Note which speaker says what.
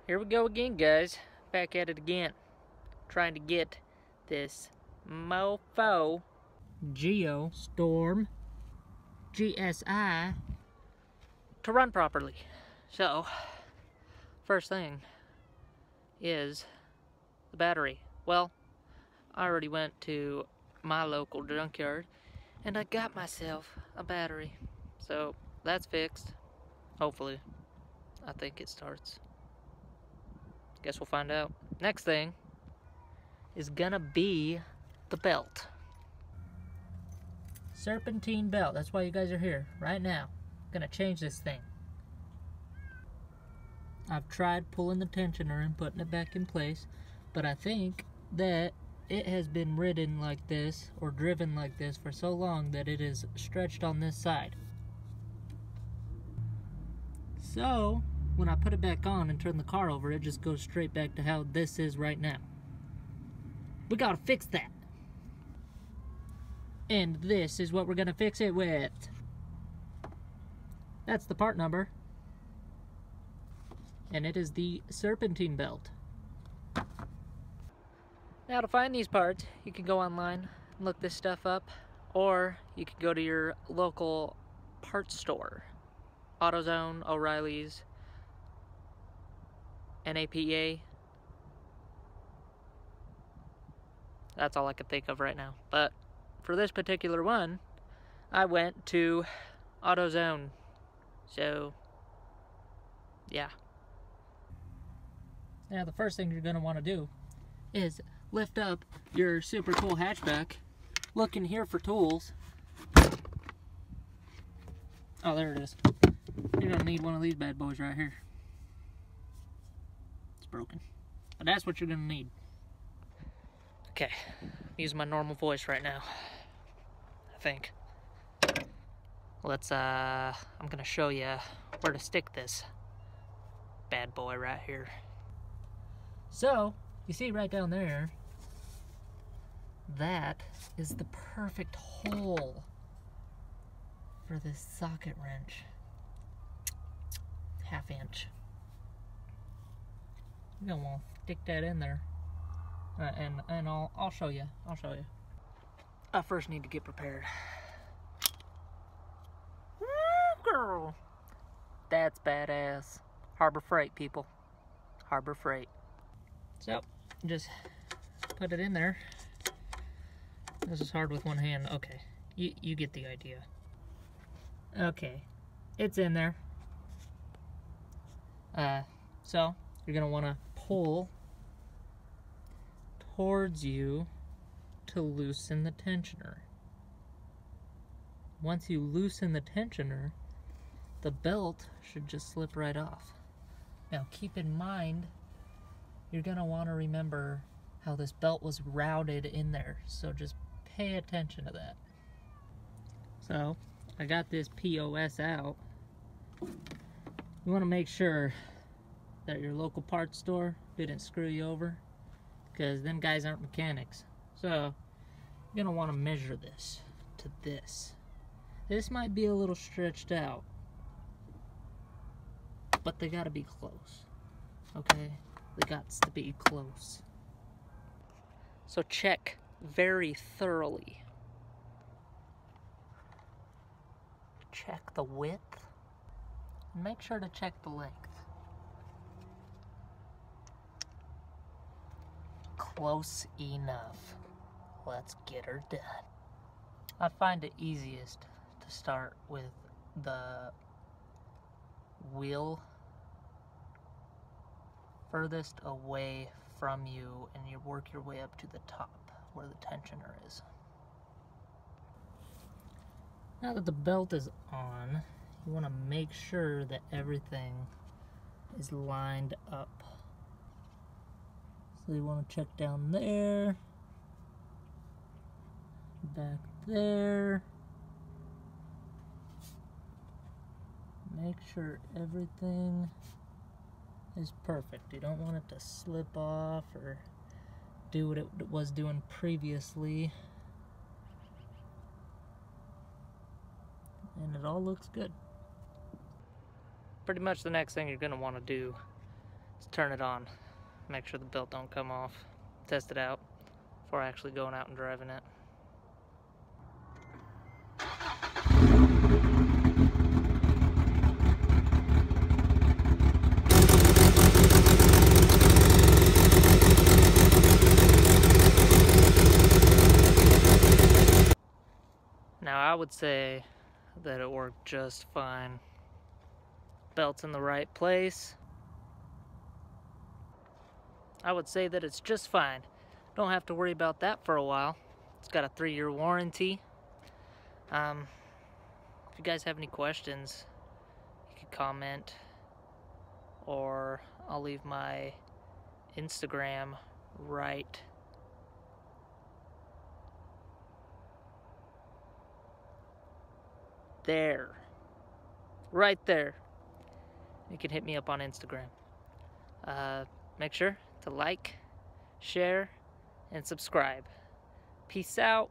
Speaker 1: Here we go again, guys. Back at it again. Trying to get this mofo Geostorm GSI to run properly. So, first thing is the battery. Well, I already went to my local junkyard and I got myself a battery. So, that's fixed. Hopefully. I think it starts. Guess we'll find out. Next thing is gonna be the belt. Serpentine belt. That's why you guys are here right now. Gonna change this thing. I've tried pulling the tensioner and putting it back in place, but I think that it has been ridden like this or driven like this for so long that it is stretched on this side. So when I put it back on and turn the car over, it just goes straight back to how this is right now. We gotta fix that. And this is what we're gonna fix it with. That's the part number. And it is the Serpentine belt. Now to find these parts, you can go online and look this stuff up, or you can go to your local parts store. AutoZone, O'Reilly's, NAPA. That's all I can think of right now. But for this particular one, I went to AutoZone. So, yeah. Now the first thing you're going to want to do is lift up your super cool hatchback. Look in here for tools. Oh, there it is. You're going to need one of these bad boys right here. It's broken. But that's what you're going to need. Okay, use my normal voice right now, I think. Let's, I'm gonna show you where to stick this bad boy right here. So, you see right down there, that is the perfect hole for this socket wrench. 1/2 inch. You're gonna want to stick that in there. And I'll show you. I first need to get prepared. Woo, girl. That's badass. Harbor Freight, people. Harbor Freight. So, just put it in there. This is hard with one hand. Okay, you get the idea. Okay, it's in there. So, you're gonna wanna pull towards you to loosen the tensioner. Once you loosen the tensioner, the belt should just slip right off. Now keep in mind, you're gonna want to remember how this belt was routed in there, so just pay attention to that. So, I got this POS out. You want to make sure that your local parts store didn't screw you over, because them guys aren't mechanics. So, you're going to want to measure this to this. This might be a little stretched out, but they got to be close. Okay? They got to be close. So check very thoroughly. Check the width, and make sure to check the length. Close enough. Let's get her done. I find it easiest to start with the wheel furthest away from you, and you work your way up to the top where the tensioner is. Now that the belt is on, you want to make sure that everything is lined up. So you want to check down there, back there. Make sure everything is perfect. You don't want it to slip off or do what it was doing previously. and it all looks good. Pretty much the next thing you're going to want to do Let's turn it on. Make sure the belt don't come off. Test it out before actually going out and driving it. Now I would say that it worked just fine. Belt's in the right place. I would say that it's just fine. Don't have to worry about that for a while. It's got a 3-year warranty. If you guys have any questions, you can comment, or I'll leave my Instagram right there. Right there. You can hit me up on Instagram. Make sure to like, share, and subscribe. Peace out.